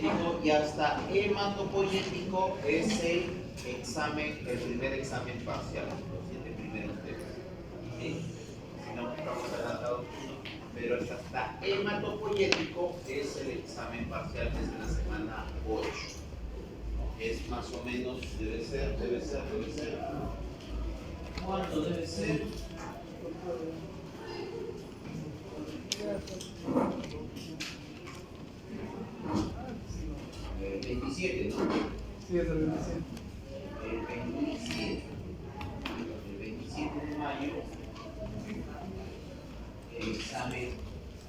hematopoyético y hasta hematopoyético es el primer examen parcial, los 7 primeros temas. ¿Sí? Si no, estamos adelantados uno, pero hasta hematopoyético es el examen parcial desde la semana 8. Es más o menos, debe ser. ¿Cuánto debe ser? 27, ¿no? Sí, es el 27. El 27 de mayo,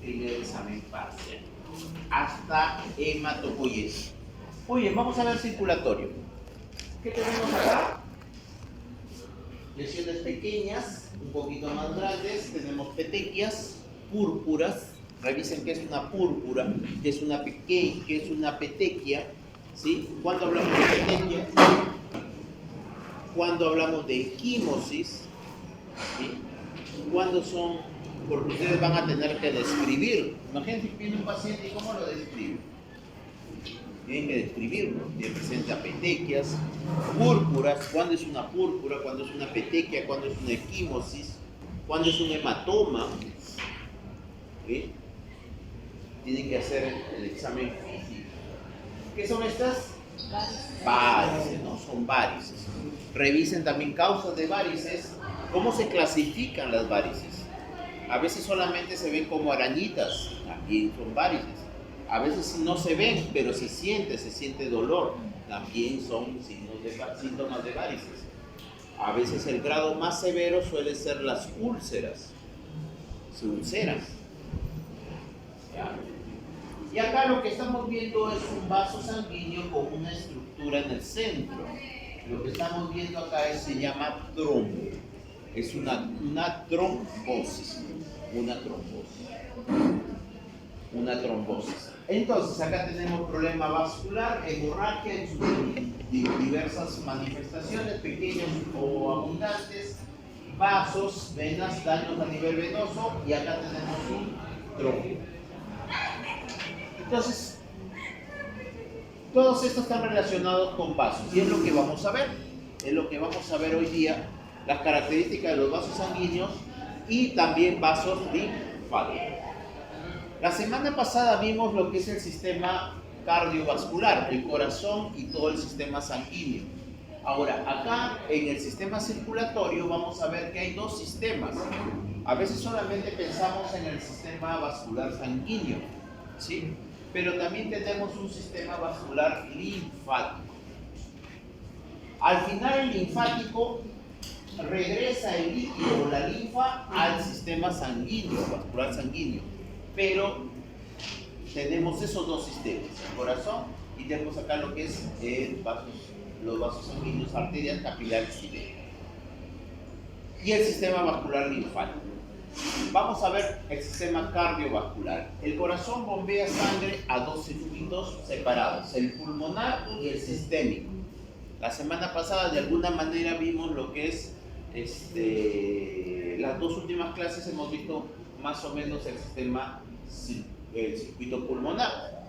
primer examen parcial. Hasta hematopoyético. Muy bien, vamos a ver circulatorio. ¿Qué tenemos acá? Lesiones pequeñas, un poquito más grandes. Tenemos petequias, púrpuras. Revisen qué es una púrpura, qué es una petequia. ¿Sí? ¿Cuándo hablamos de petequia? Cuando hablamos de equimosis. ¿Sí? ¿Cuándo son? Porque ustedes van a tener que describir. Imagínense que viene un paciente y ¿cómo lo describe? Tienen que describirlo. Tiene presenta petequias, púrpuras. ¿Cuándo es una púrpura? ¿Cuándo es una petequia? ¿Cuándo es una equimosis? ¿Cuándo es un hematoma? ¿Sí? Tienen que hacer el examen físico. ¿Qué son estas? Varices, ¿no? Son varices. Revisen también causas de varices. ¿Cómo se clasifican las varices? A veces solamente se ven como arañitas, también son varices. A veces no se ven, pero se siente dolor, también son síntomas de varices. A veces el grado más severo suele ser las úlceras, se ulceran. ¿Ya? Y acá lo que estamos viendo es un vaso sanguíneo con una estructura en el centro. Lo que estamos viendo acá se llama trombo. Es una trombosis. Una trombosis. Entonces, acá tenemos problema vascular, hemorragia en sus diversas manifestaciones, pequeños o abundantes, vasos, venas, daños a nivel venoso, y acá tenemos un trombo. Entonces, todos estos están relacionados con vasos, y es lo que vamos a ver. Es lo que vamos a ver hoy día, las características de los vasos sanguíneos y también vasos linfáticos. La semana pasada vimos lo que es el sistema cardiovascular, el corazón y todo el sistema sanguíneo. Ahora, acá en el sistema circulatorio vamos a ver que hay dos sistemas. A veces solamente pensamos en el sistema vascular sanguíneo, ¿sí? Pero también tenemos un sistema vascular linfático. Al final el linfático regresa el líquido o la linfa al sistema sanguíneo, vascular sanguíneo. Pero tenemos esos dos sistemas, el corazón, y tenemos acá lo que es los vasos sanguíneos, arterias, capilares y venas. Y el sistema vascular linfático. Vamos a ver el sistema cardiovascular. El corazón bombea sangre a dos circuitos separados, el pulmonar y el sistémico. La semana pasada de alguna manera vimos lo que es las dos últimas clases hemos visto más o menos el circuito pulmonar.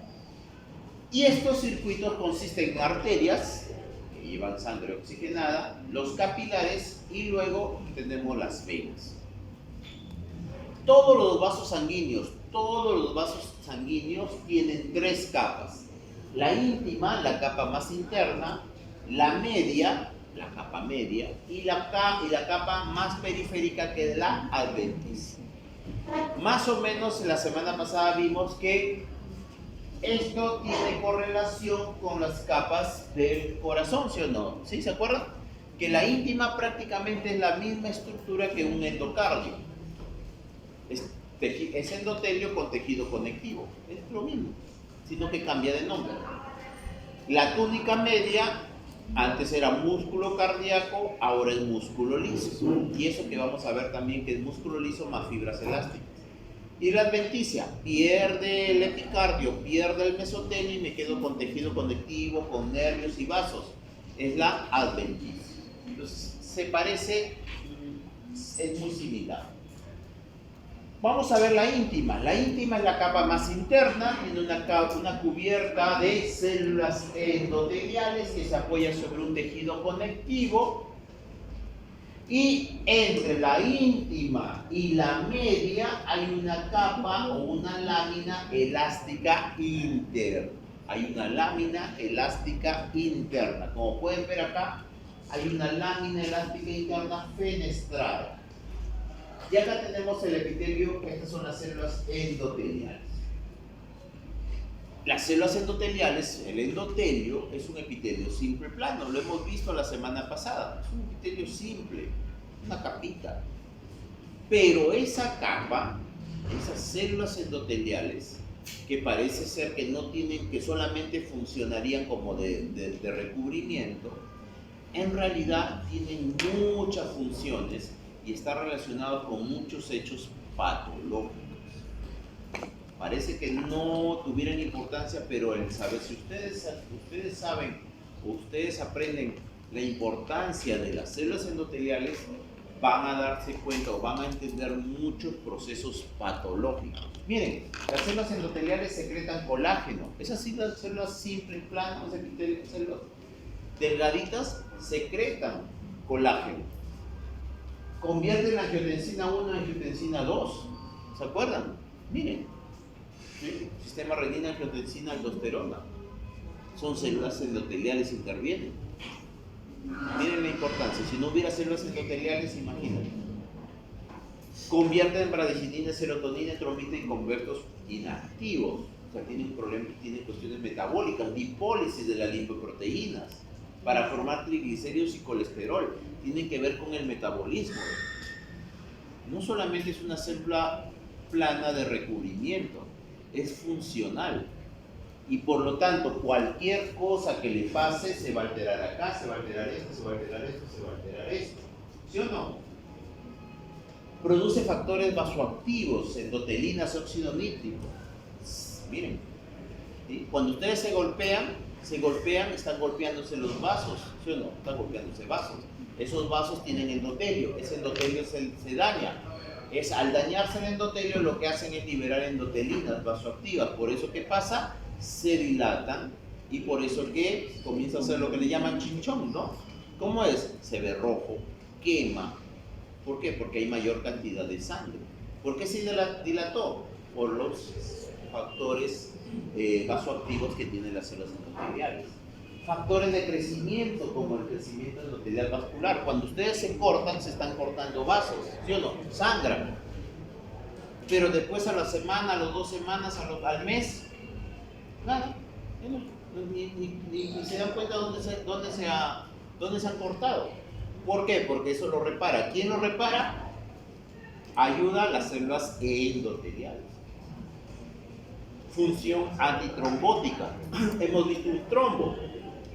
Y estos circuitos consisten en arterias que llevan sangre oxigenada, los capilares y luego tenemos las venas. Todos los vasos sanguíneos tienen tres capas. La íntima, la capa más interna, la media, la capa media, y la capa más periférica, que es la adventicia. Más o menos la semana pasada vimos que esto tiene correlación con las capas del corazón, ¿sí o no? ¿Sí? ¿Se acuerdan? Que la íntima prácticamente es la misma estructura que un endocardio. Es endotelio con tejido conectivo. Es lo mismo, sino que cambia de nombre. La túnica media antes era músculo cardíaco, ahora es músculo liso. Y eso que vamos a ver también, que es músculo liso más fibras elásticas. Y la adventicia, pierde el epicardio, pierde el mesotelio y me quedo con tejido conectivo, con nervios y vasos. Es la adventicia. Entonces, se parece, es muy similar. Vamos a ver la íntima. La íntima es la capa más interna, tiene una cubierta de células endoteliales que se apoya sobre un tejido conectivo. Y entre la íntima y la media hay una capa o una lámina elástica interna. Hay una lámina elástica interna. Como pueden ver acá, hay una lámina elástica interna fenestrada. Y acá tenemos el epitelio, que estas son las células endoteliales. Las células endoteliales, el endotelio, es un epitelio simple plano. Lo hemos visto la semana pasada. Es un epitelio simple, una capita. Pero esa capa, esas células endoteliales, que parece ser que no tienen, que solamente funcionarían como de recubrimiento, en realidad tienen muchas funciones y está relacionado con muchos hechos patológicos. Parece que no tuvieran importancia, pero el saber, si ustedes saben o ustedes aprenden la importancia de las células endoteliales, van a darse cuenta o van a entender muchos procesos patológicos. Miren, las células endoteliales secretan colágeno. Esas células simples, planas, células delgaditas, secretan colágeno. Convierten la angiotensina 1 en angiotensina 2. ¿Se acuerdan? Miren. ¿Sí? Sistema renina, angiotensina, aldosterona. Son células endoteliales que intervienen. Miren la importancia. Si no hubiera células endoteliales, imagínense. Convierten bradicitina, serotonina, tromita en convertos inactivos. O sea, tienen problemas, tienen cuestiones metabólicas, lipólisis de las lipoproteínas para formar triglicéridos y colesterol. Tienen que ver con el metabolismo. No solamente es una célula plana de recubrimiento, es funcional. Y por lo tanto, cualquier cosa que le pase se va a alterar acá, se va a alterar esto, se va a alterar esto, se va a alterar esto. ¿Sí o no? Produce factores vasoactivos, endotelinas, óxido nítrico. Miren, ¿sí? Cuando ustedes se golpean, están golpeándose los vasos, ¿sí o no? Están golpeándose vasos. Esos vasos tienen endotelio, ese endotelio se daña. Al dañarse el endotelio, lo que hacen es liberar endotelinas vasoactivas. Por eso, ¿qué pasa? Se dilatan y por eso que comienza a hacer lo que le llaman chinchón, ¿no? ¿Cómo es? Se ve rojo, quema. ¿Por qué? Porque hay mayor cantidad de sangre. ¿Por qué se dilató? Por los factores vasoactivos que tienen las células endoteliales. Factores de crecimiento, como el crecimiento endotelial vascular. Cuando ustedes se cortan, se están cortando vasos, ¿sí o no? Sangran. Pero después a la semana, a las 2 semanas, al mes, nada. Ni se dan cuenta dónde se han cortado. ¿Por qué? Porque eso lo repara. ¿Quién lo repara? Ayuda a las células endoteliales. Función antitrombótica. Hemos visto un trombo.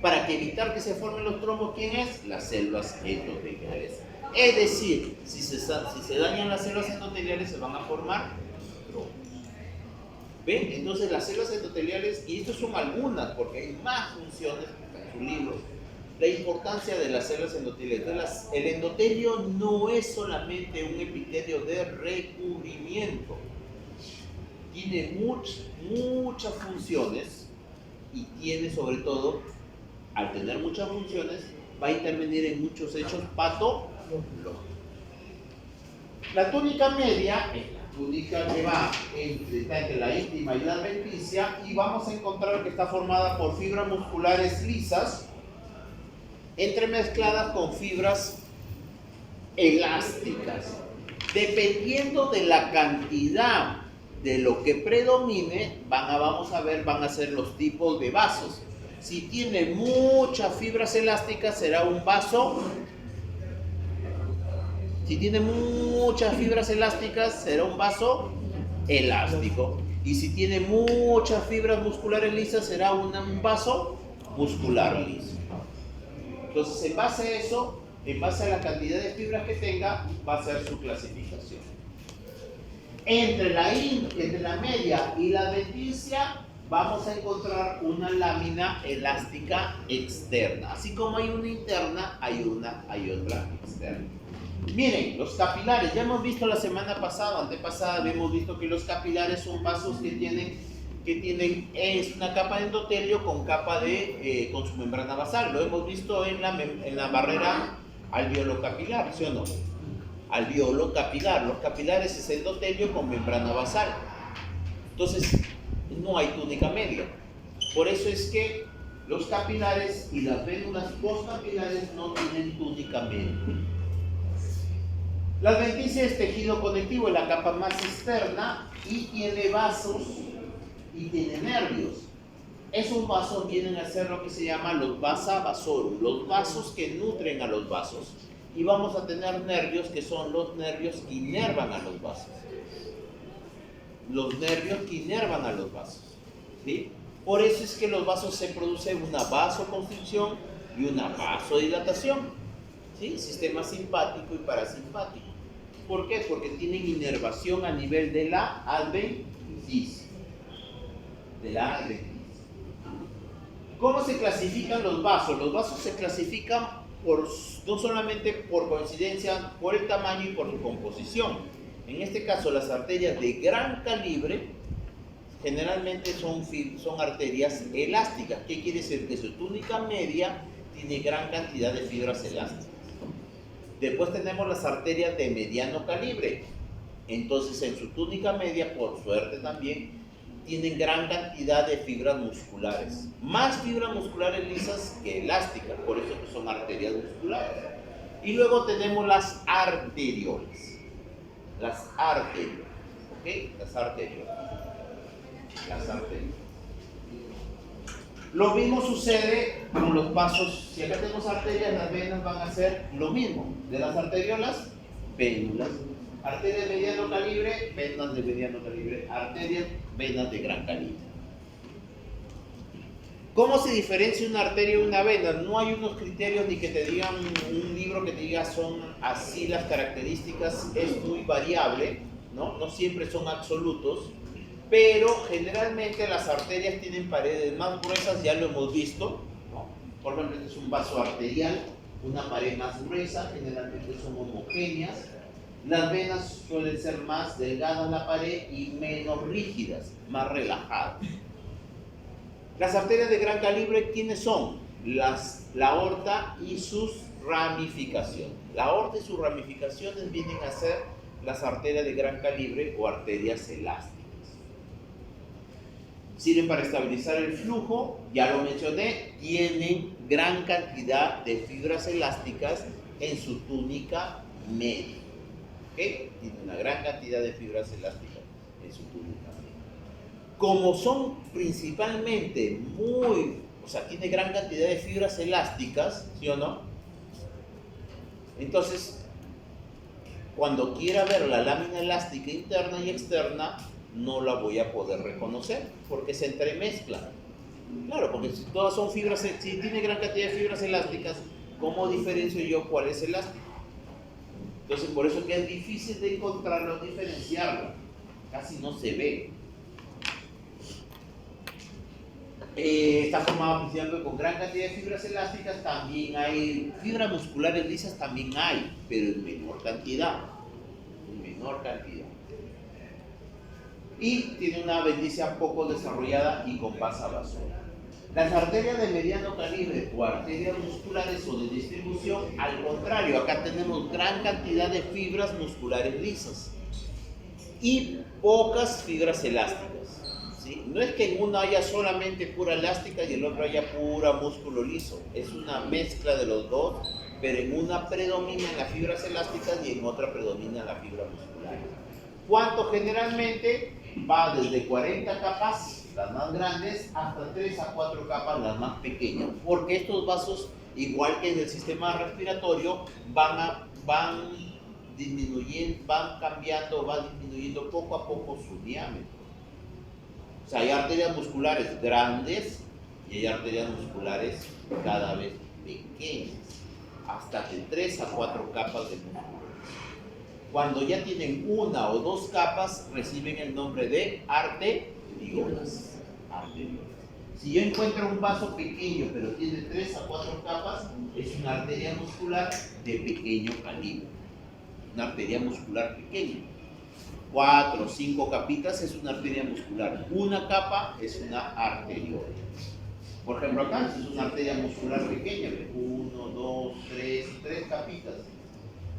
Para evitar que se formen los trombos, ¿quién es? Las células endoteliales. Es decir, si se dañan las células endoteliales, se van a formar trombos. ¿Ven? Entonces las células endoteliales, y estas son algunas, porque hay más funciones en su libro, la importancia de las células endoteliales. Entonces, el endotelio no es solamente un epitelio de recubrimiento. Tiene muchas funciones y tiene sobre todo, al tener muchas funciones, va a intervenir en muchos hechos patológicos. La túnica media es la túnica que va entre la íntima y la adventicia, y vamos a encontrar que está formada por fibras musculares lisas entremezcladas con fibras elásticas. Dependiendo de la cantidad de lo que predomine, vamos a ver, van a ser los tipos de vasos. Si tiene muchas fibras elásticas, será un vaso. Si tiene muchas fibras elásticas, será un vaso elástico. Y si tiene muchas fibras musculares lisas, será un vaso muscular liso. Entonces, en base a eso, en base a la cantidad de fibras que tenga, va a ser su clasificación. Entre la media y la adventicia, vamos a encontrar una lámina elástica externa. Así como hay una interna, hay otra externa. Miren, los capilares, ya hemos visto la semana pasada, antepasada, hemos visto que los capilares son vasos que tienen es una capa de endotelio con con su membrana basal. Lo hemos visto en la barrera alveolo-capilar, ¿sí o no? Alveolo-capilar. Los capilares es endotelio con membrana basal. Entonces, no hay túnica media. Por eso es que los capilares y las vénulas postcapilares no tienen túnica media. La adventicia es tejido conectivo, es la capa más externa y tiene vasos y tiene nervios. Esos vasos vienen a ser lo que se llama los vasa vasorum, los vasos que nutren a los vasos. Y vamos a tener nervios que son los nervios que inervan a los vasos. Los nervios que inervan a los vasos. ¿Sí? Por eso es que los vasos se produce una vasoconstricción y una vasodilatación. ¿Sí? Sistema simpático y parasimpático. ¿Por qué? Porque tienen inervación a nivel de la adventicia. ¿Cómo se clasifican los vasos? Los vasos se clasifican no solamente por coincidencia, por el tamaño y por su composición. En este caso, las arterias de gran calibre generalmente son arterias elásticas. ¿Qué quiere decir? Que su túnica media tiene gran cantidad de fibras elásticas. Después tenemos las arterias de mediano calibre. Entonces, en su túnica media, por suerte también, tienen gran cantidad de fibras musculares. Más fibras musculares lisas que elásticas, por eso que son arterias musculares. Y luego tenemos las arteriolas. Las arteriolas. ¿Ok? Las arteriolas. Lo mismo sucede con los vasos. Si acá tenemos arterias, las venas van a ser lo mismo. De las arteriolas, vénulas. Arterias de mediano calibre, venas de mediano calibre. Arterias, venas de gran calibre. ¿Cómo se diferencia una arteria de una vena? No hay unos criterios ni que te digan un libro que te diga son así las características. Es muy variable, ¿no? No siempre son absolutos. Pero generalmente las arterias tienen paredes más gruesas, ya lo hemos visto, ¿no? Por ejemplo, este es un vaso arterial, una pared más gruesa, generalmente son homogéneas. Las venas suelen ser más delgadas la pared y menos rígidas, más relajadas. Las arterias de gran calibre, ¿quiénes son? La aorta y sus ramificaciones. La aorta y sus ramificaciones vienen a ser las arterias de gran calibre o arterias elásticas. Sirven para estabilizar el flujo, ya lo mencioné, tienen gran cantidad de fibras elásticas en su túnica media. ¿Okay? Tiene una gran cantidad de fibras elásticas en su túnica media. Como son principalmente tiene gran cantidad de fibras elásticas, ¿sí o no? Entonces, cuando quiera ver la lámina elástica interna y externa, no la voy a poder reconocer porque se entremezclan. Claro, porque si todas son fibras, si tiene gran cantidad de fibras elásticas, ¿cómo diferencio yo cuál es elástico? Entonces, por eso que es difícil de encontrarlo, diferenciarlo. Casi no se ve. Está formado principalmente con gran cantidad de fibras elásticas. También hay fibras musculares lisas, también hay, pero en menor cantidad. Y tiene una adventicia poco desarrollada y con vasa vasorum. Las arterias de mediano calibre o arterias musculares o de distribución, al contrario, acá tenemos gran cantidad de fibras musculares lisas y pocas fibras elásticas. ¿Sí? No es que en una haya solamente pura elástica y en el otro haya pura músculo liso, es una mezcla de los dos, pero en una predominan las fibras elásticas y en otra predomina la fibra muscular. ¿Cuánto generalmente? Va desde 40 capas, las más grandes, hasta 3 a 4 capas, las más pequeñas, porque estos vasos, igual que en el sistema respiratorio, van disminuyendo, van disminuyendo poco a poco su diámetro. O sea, hay arterias musculares grandes y hay arterias musculares cada vez pequeñas, hasta de 3 a 4 capas de músculo. Cuando ya tienen 1 o 2 capas, reciben el nombre de arteriolas. Si yo encuentro un vaso pequeño, pero tiene 3 a 4 capas, es una arteria muscular de pequeño calibre. una arteria muscular pequeña. 4 o 5 capitas es una arteria muscular. Una capa es una arteriola. Por ejemplo, acá es una arteria muscular pequeña, 1, 2, 3 capitas.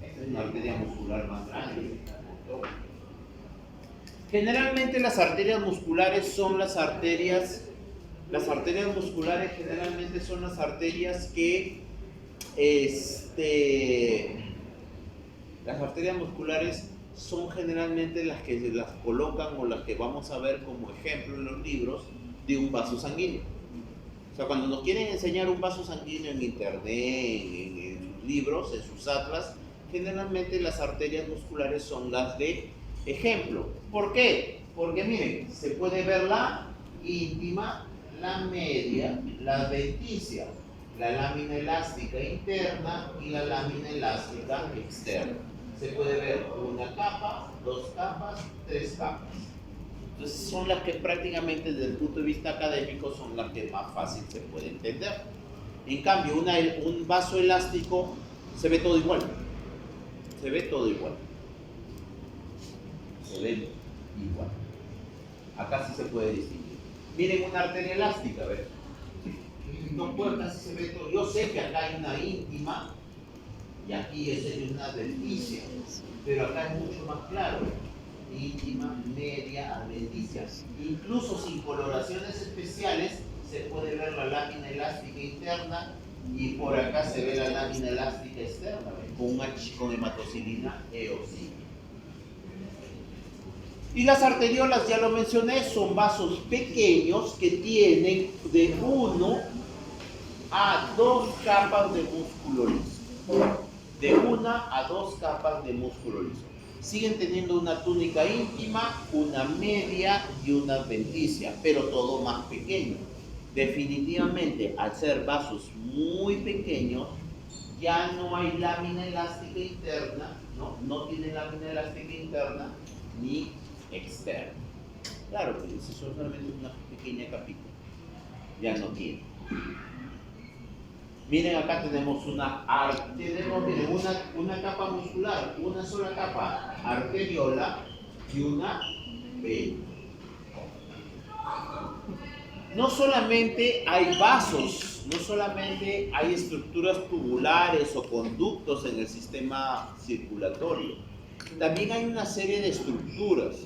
Esta es una arteria muscular más grande. Generalmente las arterias musculares son las arterias musculares generalmente son las arterias que las arterias musculares son generalmente las que las colocan o las que vamos a ver como ejemplo en los libros de un vaso sanguíneo. O sea, cuando nos quieren enseñar un vaso sanguíneo en internet, en sus libros, en sus atlas, generalmente las arterias musculares son las de ejemplo. ¿Por qué? Porque miren, se puede ver la íntima, la media, la adventicia, la lámina elástica interna y la lámina elástica externa. Se puede ver una capa, 2 capas, 3 capas. Entonces son las que prácticamente desde el punto de vista académico son las que más fácil se puede entender. En cambio, un vaso elástico se ve todo igual. Se ve todo igual. Se ve igual. Acá sí se puede distinguir. Miren una arteria elástica, ¿ves? No puede, casi se ve todo. Yo sé que acá hay una íntima y aquí es una adventicia, pero acá es mucho más claro. Íntima, media, adventicia. Incluso sin coloraciones especiales se puede ver la lámina elástica interna y por acá se ve la lámina elástica externa, ¿ves? Con hematocilina eosina. Y las arteriolas, ya lo mencioné, son vasos pequeños que tienen de 1 a 2 capas de músculo liso. De 1 a 2 capas de músculo liso. Siguen teniendo una túnica íntima, una media y una adventicia, pero todo más pequeño. Definitivamente, al ser vasos muy pequeños, ya no hay lámina elástica interna, no tiene lámina elástica interna ni externa. Claro, pues eso es solamente una pequeña capita. Ya no tiene. Miren, acá tenemos una capa muscular, una sola capa arteriola y una vena. No solamente hay vasos, no solamente hay estructuras tubulares o conductos en el sistema circulatorio, también hay una serie de estructuras.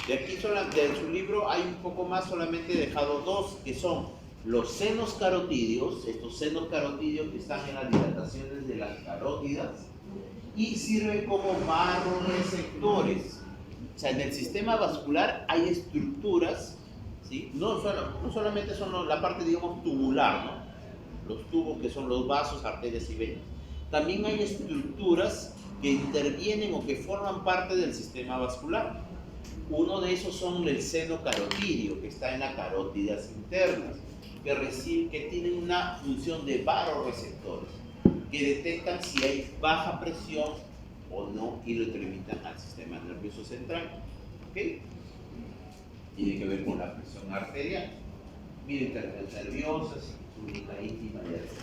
De aquí de su libro hay un poco más, solamente he dejado 2, que son los senos carotídeos, estos senos carotídeos que están en las dilataciones de las carótidas y sirven como vasoreceptores. O sea, en el sistema vascular hay estructuras, ¿sí? No solamente son la parte, digamos, tubular, ¿no? Los tubos que son los vasos, arterias y venas. También hay estructuras que intervienen o que forman parte del sistema vascular. Uno de esos son el seno carotídeo, que está en las carótidas internas, que tienen una función de vasoreceptores, que detectan si hay baja presión o no y lo tramitan al sistema nervioso central. ¿Okay? Tiene que ver con la presión arterial. Miren, terminales nerviosas, túnica íntima y así.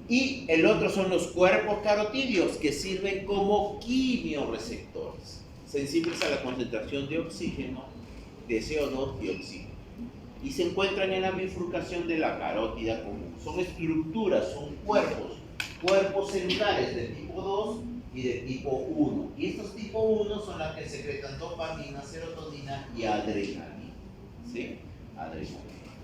Y el otro son los cuerpos carotídeos, que sirven como quimioreceptores, sensibles a la concentración de oxígeno, de CO2 y oxígeno. Y se encuentran en la bifurcación de la carótida común. Son estructuras, son cuerpos celulares de tipo 2 y de tipo 1. Y estos tipo 1 son las que secretan dopamina, serotonina y adrenalina. ¿Sí? Adrenalina.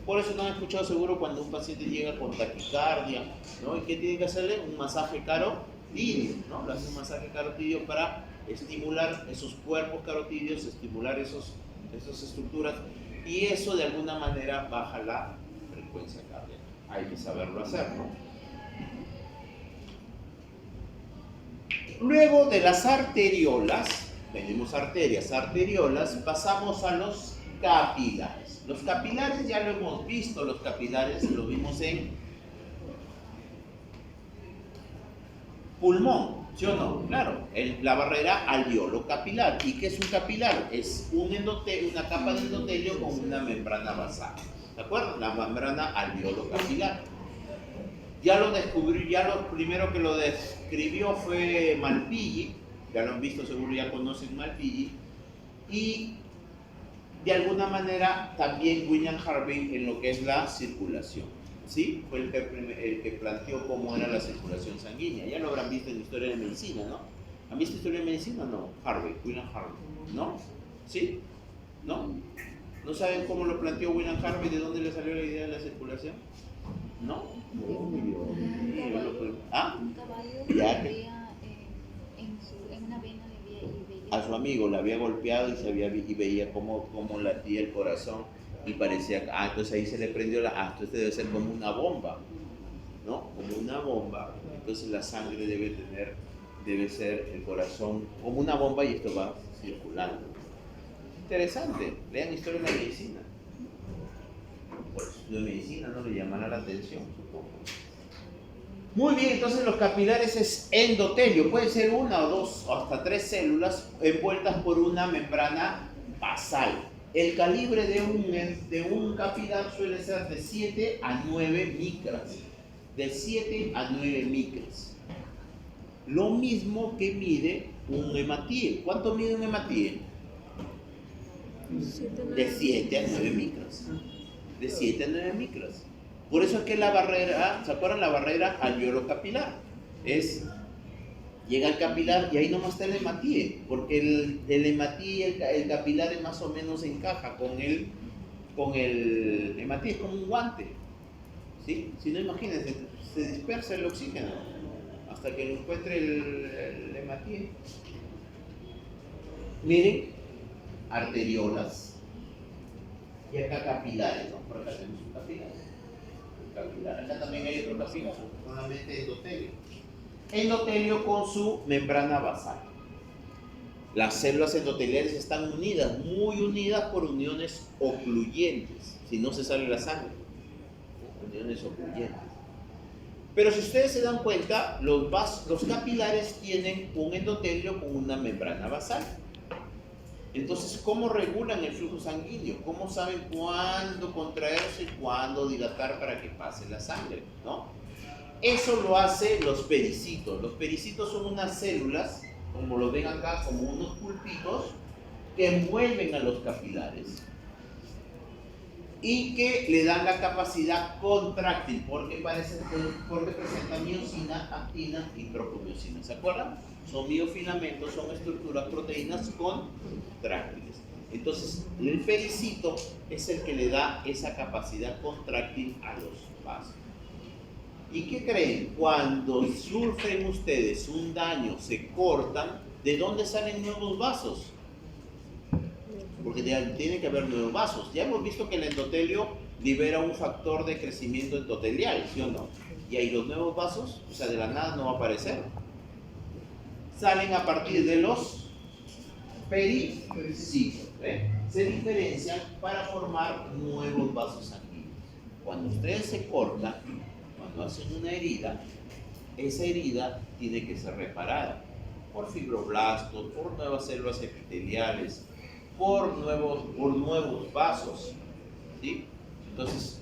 Por eso no han escuchado seguro cuando un paciente llega con taquicardia, ¿no? ¿Y qué tiene que hacerle? Un masaje carotídeo, ¿no? Le hace un masaje carotídeo para estimular esos cuerpos carotídeos, estimular esas estructuras, y eso de alguna manera baja la frecuencia cardíaca. Hay que saberlo hacer, ¿no? Luego de las arteriolas, tenemos arteriolas, pasamos a los capilares. Los capilares ya lo hemos visto, los capilares lo vimos en pulmón, ¿sí o no? Claro, la barrera alveolo-capilar. ¿Y qué es un capilar? Es una capa de endotelio con una membrana basal. ¿De acuerdo? La membrana alveolo-capilar. Ya lo descubrió, ya lo primero que lo describió fue Malpighi, ya lo han visto, seguro ya conocen Malpighi, y de alguna manera también William Harvey en lo que es la circulación, ¿sí? Fue el que planteó cómo era la circulación sanguínea, ya lo habrán visto en Historia de Medicina, ¿no? ¿Han visto Historia de Medicina? No, William Harvey, ¿no? ¿Sí? ¿No? ¿No saben cómo lo planteó William Harvey? ¿De dónde le salió la idea de la circulación? ¿No? ¿Ah? Un caballo Ya. veía en una vena y veía. A su amigo le había golpeado y veía cómo latía el corazón y parecía, entonces ahí se le prendió entonces debe ser como una bomba, ¿no? Como una bomba, entonces la sangre debe ser el corazón como una bomba y esto va circulando. Interesante, lean Historia de la Medicina. Por eso de medicina no le llamará la atención, supongo. Muy bien, entonces los capilares es endotelio, puede ser una o dos o hasta tres células envueltas por una membrana basal. El calibre de un capilar suele ser de 7 a 9 micras. De 7 a 9 micras. Lo mismo que mide un hematíe. ¿Cuánto mide un hematíe? De 7 a 9 micras. De 7 a 9 micras. Por eso es que la barrera, ¿se acuerdan la barrera alveolo-capilar? Llega al capilar y ahí nomás está el hematíe, porque el hematíe, el capilar más o menos encaja con el hematíe, es como un guante, ¿sí? Si no, imagínense, se dispersa el oxígeno hasta que lo encuentre el hematíe. Miren, arteriolas y acá capilares, ¿no? Por acá tenemos un capilar. Acá también hay otro capilar, solamente endotelio. Endotelio con su membrana basal. Las células endoteliales están unidas, muy unidas por uniones ocluyentes, si no se sale la sangre. Uniones ocluyentes. Pero si ustedes se dan cuenta, los capilares tienen un endotelio con una membrana basal. Entonces, ¿cómo regulan el flujo sanguíneo? ¿Cómo saben cuándo contraerse y cuándo dilatar para que pase la sangre? ¿No? Eso lo hacen los pericitos. Los pericitos son unas células, como lo ven acá, como unos pulpitos, que envuelven a los capilares y que le dan la capacidad contráctil, porque presentan miosina, actina y procomiosina. ¿Se acuerdan? Son miofilamentos, son estructuras proteínas contráctiles. Entonces, el pericito es el que le da esa capacidad contráctil a los vasos. ¿Y qué creen? Cuando sufren ustedes un daño, se cortan, ¿de dónde salen nuevos vasos? Porque tiene que haber nuevos vasos. Ya hemos visto que el endotelio libera un factor de crecimiento endotelial, ¿sí o no? Y ahí los nuevos vasos, o sea, de la nada no va a aparecer. Salen a partir de los pericitos, ¿eh? Se diferencian para formar nuevos vasos sanguíneos. Cuando ustedes se cortan, cuando hacen una herida, esa herida tiene que ser reparada por fibroblastos, por nuevas células epiteliales, por nuevos vasos, ¿sí? Entonces,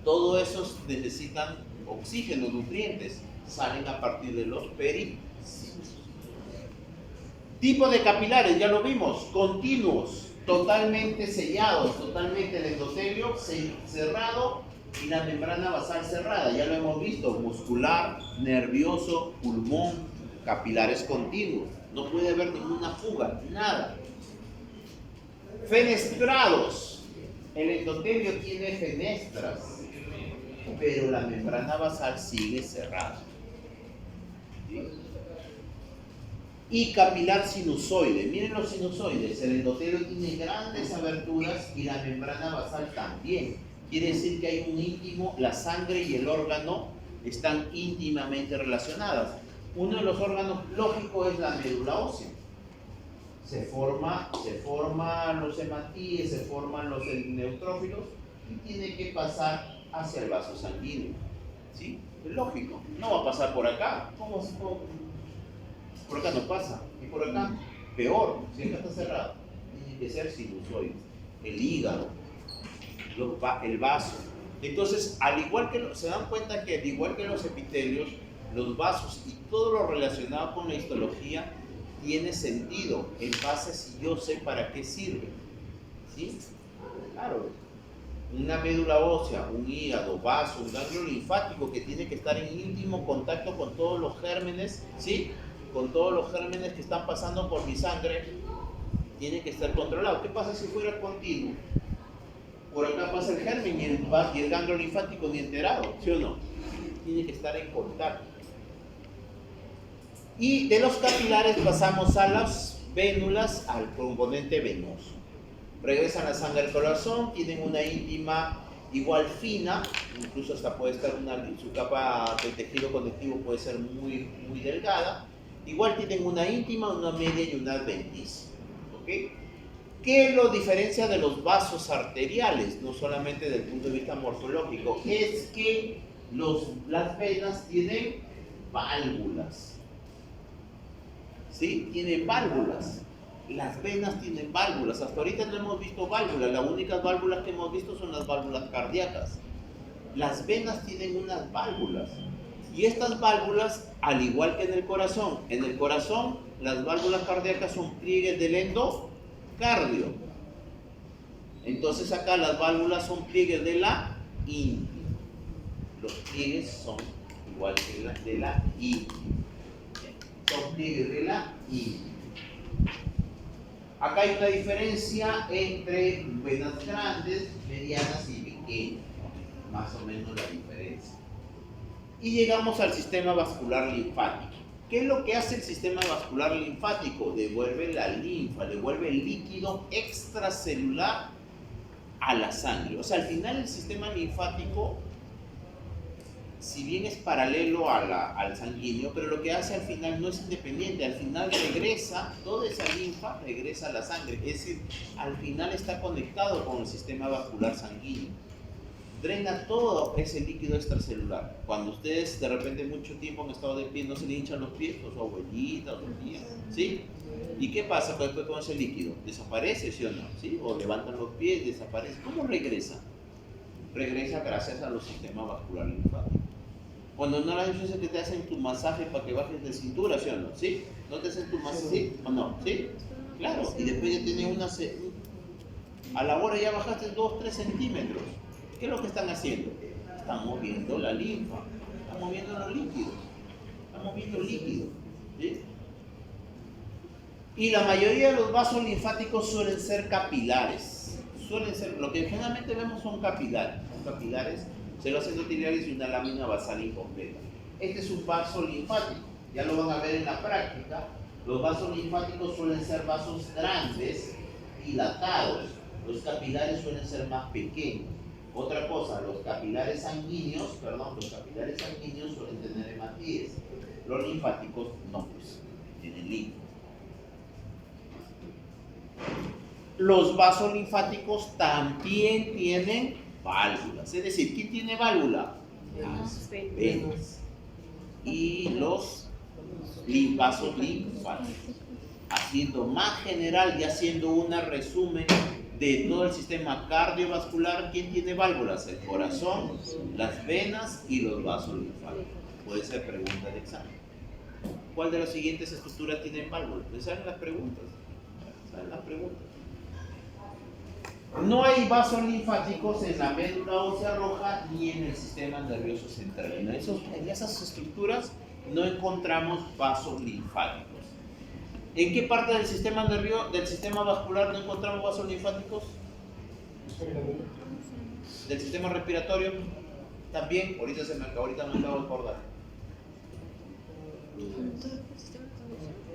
todos esos necesitan oxígeno, nutrientes, salen a partir de los pericitos. Tipo de capilares, ya lo vimos, continuos, totalmente sellados, totalmente el endotelio cerrado y la membrana basal cerrada, ya lo hemos visto, muscular, nervioso, pulmón, capilares continuos, no puede haber ninguna fuga, nada. Fenestrados, el endotelio tiene fenestras, pero la membrana basal sigue cerrada. ¿Sí? Y capilar sinusoide, miren los sinusoides, el endotelio tiene grandes aberturas y la membrana basal también. Quiere decir que hay un íntimo, la sangre y el órgano están íntimamente relacionadas. Uno de los órganos lógicos es la médula ósea. Se forman los hematíes, se forman los neutrófilos y tiene que pasar hacia el vaso sanguíneo. ¿Sí? Es lógico, no va a pasar por acá. ¿Cómo? Por acá no pasa. Y por acá, peor, si acá está cerrado. Tiene que ser sinusoide. El hígado, el vaso, Entonces, al igual que se dan cuenta que al igual que los epitelios, los vasos y todo lo relacionado con la histología tiene sentido en base a si yo sé para qué sirve. ¿Sí? Claro. Una médula ósea, un hígado, vaso, un ganglio linfático que tiene que estar en íntimo contacto con todos los gérmenes, ¿sí? Con todos los gérmenes que están pasando por mi sangre, tiene que estar controlado. ¿Qué pasa si fuera continuo? Por acá pasa el germen y el ganglio linfático ni enterado, ¿sí o no? Tiene que estar en contacto. Y de los capilares pasamos a las vénulas, al componente venoso. Regresan la sangre al corazón, tienen una íntima igual fina, incluso hasta puede estar su capa de tejido conectivo puede ser muy, muy delgada. Igual tienen una íntima, una media y una adventicia. ¿Okay? ¿Qué lo diferencia de los vasos arteriales? No solamente desde el punto de vista morfológico, es que las venas tienen válvulas. ¿Sí? Tienen válvulas. Las venas tienen válvulas. Hasta ahorita no hemos visto válvulas. Las únicas válvulas que hemos visto son las válvulas cardíacas. Las venas tienen unas válvulas. Y estas válvulas, al igual que en el corazón las válvulas cardíacas son pliegues del endocardio. Entonces acá las válvulas son pliegues de la íntima. Los pliegues son igual que las de la íntima. Son pliegues de la íntima. Acá hay una diferencia entre venas grandes, medianas y pequeñas, más o menos la diferencia. Y llegamos al sistema vascular linfático. ¿Qué es lo que hace el sistema vascular linfático? Devuelve la linfa, devuelve el líquido extracelular a la sangre. O sea, al final el sistema linfático, si bien es paralelo al sanguíneo, pero lo que hace al final no es independiente, al final regresa, toda esa linfa regresa a la sangre, es decir, al final está conectado con el sistema vascular sanguíneo. Drena todo ese líquido extracelular. Cuando ustedes de repente mucho tiempo han estado de pie, no se le hinchan los pies, o su abuelita, o sus tías, ¿sí? ¿Y qué pasa después con ese líquido? ¿Desaparece, sí o no? ¿Sí? O levantan los pies, desaparece. ¿Cómo regresa? Regresa gracias a los sistemas vasculares linfáticos. Cuando no las veces que te hacen tu masaje para que bajes de cintura, ¿sí o no? ¿Sí? ¿No te hacen tu masaje? ¿Sí o no? ¿Sí? Claro, y después ya tienes a la hora ya bajaste 2-3 centímetros. ¿Qué es lo que están haciendo? Están moviendo la linfa, están moviendo los líquidos, están moviendo el líquido. ¿Sí? Y la mayoría de los vasos linfáticos suelen ser capilares. Lo que generalmente vemos son capilares. Son capilares, celosendotilares y una lámina basal incompleta. Este es un vaso linfático. Ya lo van a ver en la práctica. Los vasos linfáticos suelen ser vasos grandes, dilatados. Los capilares suelen ser más pequeños. Otra cosa, los capilares sanguíneos suelen tener hematíes. Los linfáticos no, pues, tienen linfa. Los vasos linfáticos también tienen válvulas. Es decir, ¿quién tiene válvula? Las venas. Y los vasos linfáticos. Haciendo más general y haciendo un resumen de todo el sistema cardiovascular, ¿quién tiene válvulas? El corazón, las venas y los vasos linfáticos. Puede ser pregunta de examen. ¿Cuál de las siguientes estructuras tienen válvulas? ¿Les salen las preguntas? No hay vasos linfáticos en la médula ósea roja ni en el sistema nervioso central. En esas estructuras no encontramos vasos linfáticos. ¿En qué parte del sistema vascular no encontramos vasos linfáticos? ¿Del sistema respiratorio? También, ahorita me acabo de acordar.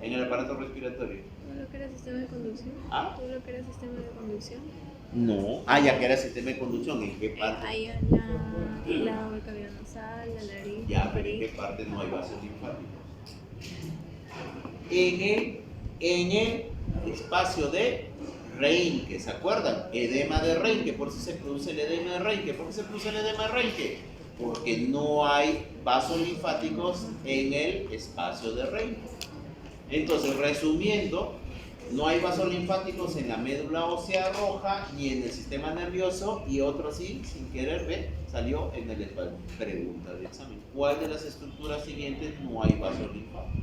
En el aparato respiratorio. ¿Todo lo que era sistema de conducción? ¿Ah? ¿Todo lo que era sistema de conducción? No. Ya que era sistema de conducción. ¿En qué parte? Ahí en la cavidad nasal, la nariz. Ya, pero ¿en qué parte no hay vasos linfáticos? En el espacio de Reinke, ¿se acuerdan? Edema de Reinke, por eso se produce el edema de Reinke. ¿Por qué se produce el edema de Reinke? Porque no hay vasos linfáticos en el espacio de Reinke. Entonces, resumiendo, No hay vasos linfáticos en la médula ósea roja ni en el sistema nervioso, y otro sí, sin querer, ve, salió en el espacio. Pregunta de examen: ¿cuál de las estructuras siguientes no hay vasos linfáticos?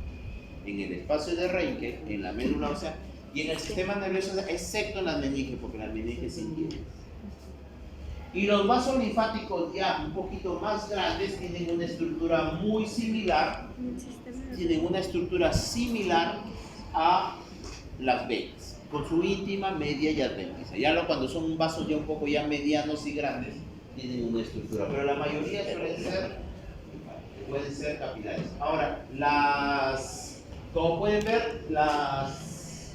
En el espacio de Reinke, en la médula ósea y en el sistema nervioso, excepto en las meninges, porque las meninges sí tienen. Y los vasos linfáticos ya un poquito más grandes tienen una estructura muy similar, tienen una estructura similar a las venas, con su íntima, media y adventicia. Ya cuando son vasos ya un poco ya medianos y grandes, tienen una estructura, pero la mayoría pueden ser capilares. Ahora, como pueden ver, las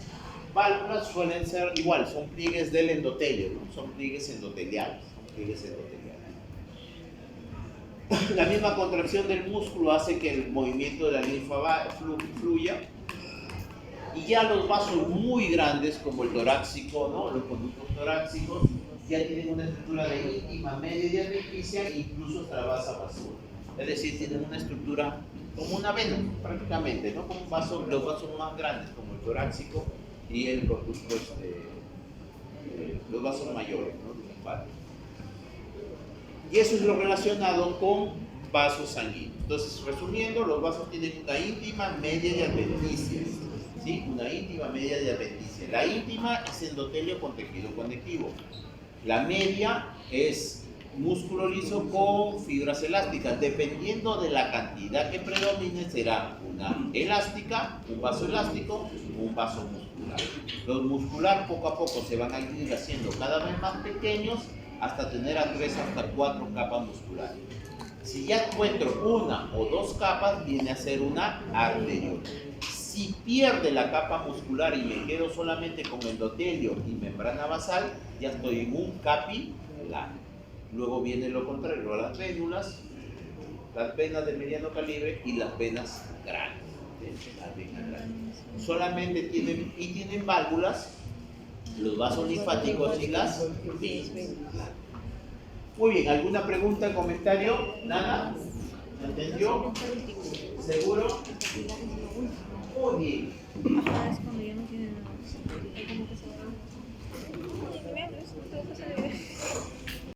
válvulas suelen ser igual, son pliegues del endotelio, ¿no? Son pliegues endoteliales. La misma contracción del músculo hace que el movimiento de la linfa fluya, y ya los vasos muy grandes como el torácico, ¿no? Los conductos torácicos ya tienen una estructura de íntima, media y adventicia, incluso hasta la vasa basura. Es decir, tienen una estructura como una vena prácticamente, ¿no? Como los vasos más grandes como el torácico y el conducto, los vasos mayores, ¿no? Y eso es lo relacionado con vasos sanguíneos. Entonces, resumiendo, los vasos tienen una íntima, media y adventicia. ¿Sí? Una íntima, media y adventicia. La íntima es endotelio con tejido conectivo. La media es músculo liso con fibras elásticas. Dependiendo de la cantidad que predomine, será una elástica, un vaso elástico, un vaso muscular. Los muscular poco a poco se van a ir haciendo cada vez más pequeños, hasta tener a 3 hasta 4 capas musculares. Si ya encuentro una o dos capas, viene a ser una arteriola. Si pierde la capa muscular y me quedo solamente con endotelio y membrana basal, ya estoy en un capilar. Luego viene lo contrario, las vénulas, las venas de mediano calibre y las venas grandes. Solamente tienen válvulas, los vasos linfáticos y las venas. Muy bien, ¿alguna pregunta, comentario? ¿Nada? ¿Entendió? ¿Seguro? Muy bien. Ajá, es cuando ya no tiene nada. Hay como que